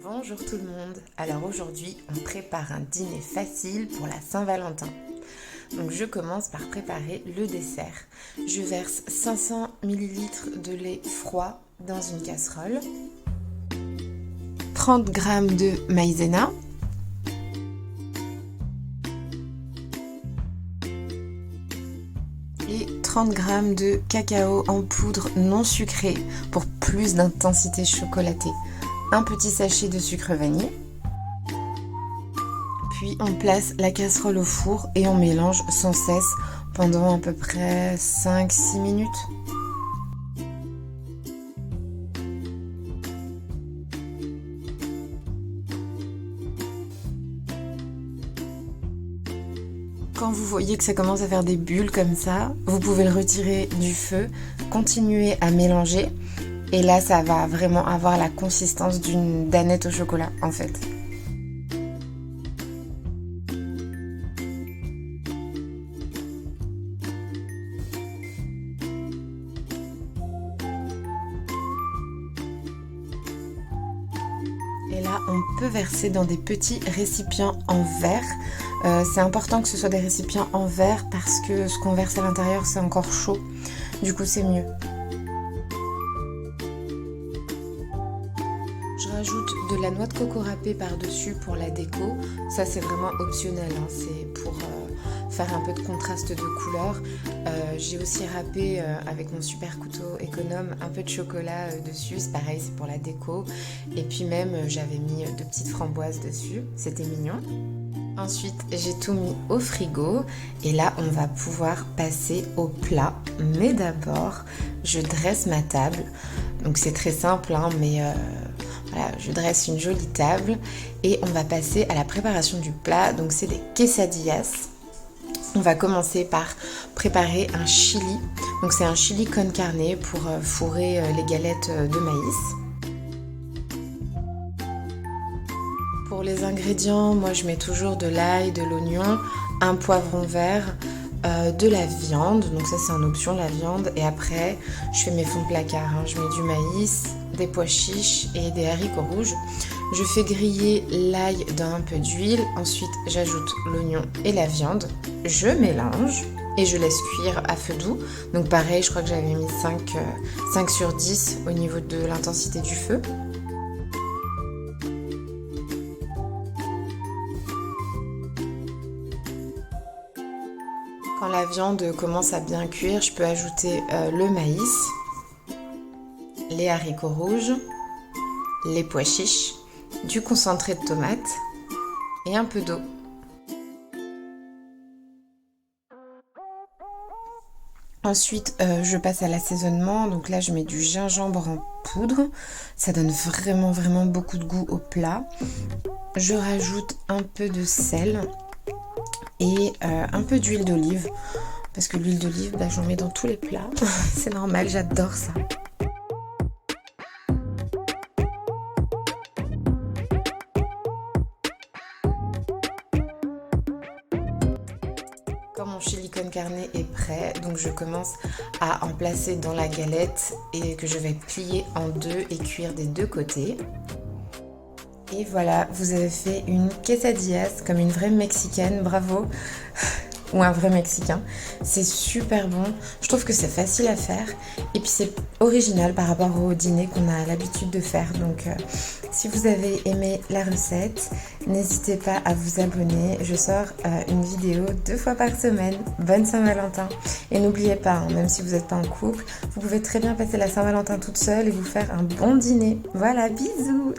Bonjour tout le monde. Alors aujourd'hui, on prépare un dîner facile pour la Saint-Valentin. Donc je commence par préparer le dessert. Je verse 500 ml de lait froid dans une casserole, 30 g de maïzena, et 30 g de cacao en poudre non sucré pour plus d'intensité chocolatée. Un petit sachet de sucre vanille. Puis on place la casserole au four et on mélange sans cesse pendant à peu près 5-6 minutes. Quand vous voyez que ça commence à faire des bulles comme ça, vous pouvez le retirer du feu, continuer à mélanger. Et là, ça va vraiment avoir la consistance d'une danette au chocolat, en fait. Et là, on peut verser dans des petits récipients en verre. C'est important que ce soit des récipients en verre parce que ce qu'on verse à l'intérieur, c'est encore chaud. Du coup, c'est mieux. Je rajoute de la noix de coco râpée par-dessus pour la déco. Ça, c'est vraiment optionnel, hein. C'est pour faire un peu de contraste de couleur. J'ai aussi râpé avec mon super couteau économe un peu de chocolat dessus. C'est pareil, c'est pour la déco. Et puis même, j'avais mis 2 petites framboises dessus. C'était mignon. Ensuite, j'ai tout mis au frigo. Et là, on va pouvoir passer au plat. Mais d'abord, je dresse ma table. Donc c'est très simple, hein, mais... Voilà, je dresse une jolie table et on va passer à la préparation du plat. Donc c'est des quesadillas. On va commencer par préparer un chili. Donc c'est un chili con carne pour fourrer les galettes de maïs. Pour les ingrédients, moi je mets toujours de l'ail, de l'oignon, un poivron vert, de la viande. Donc ça c'est en option, la viande. Et après je fais mes fonds de placard, hein. Je mets du maïs, des pois chiches et des haricots rouges. Je fais griller l'ail dans un peu d'huile. Ensuite, j'ajoute l'oignon et la viande. Je mélange et je laisse cuire à feu doux. Donc pareil, je crois que j'avais mis 5 sur 10 au niveau de l'intensité du feu. Quand la viande commence à bien cuire, je peux ajouter le maïs, les haricots rouges, les pois chiches, du concentré de tomate et un peu d'eau. Ensuite, je passe à l'assaisonnement. Donc là, je mets du gingembre en poudre. Ça donne vraiment beaucoup de goût au plat. Je rajoute un peu de sel et un peu d'huile d'olive. Parce que l'huile d'olive, j'en mets dans tous les plats. C'est normal, j'adore ça. Quand mon chili con carne est prêt, donc je commence à en placer dans la galette et que je vais plier en deux et cuire des deux côtés. Et voilà, vous avez fait une quesadillas comme une vraie mexicaine, bravo! Ou un vrai mexicain. C'est super bon. Je trouve que c'est facile à faire et puis c'est original par rapport au dîner qu'on a l'habitude de faire. Donc si vous avez aimé la recette, n'hésitez pas à vous abonner. Je sors une vidéo 2 fois par semaine. Bonne Saint-Valentin. Et n'oubliez pas, hein, même si vous n'êtes pas en couple, vous pouvez très bien passer la Saint-Valentin toute seule et vous faire un bon dîner. Voilà, bisous!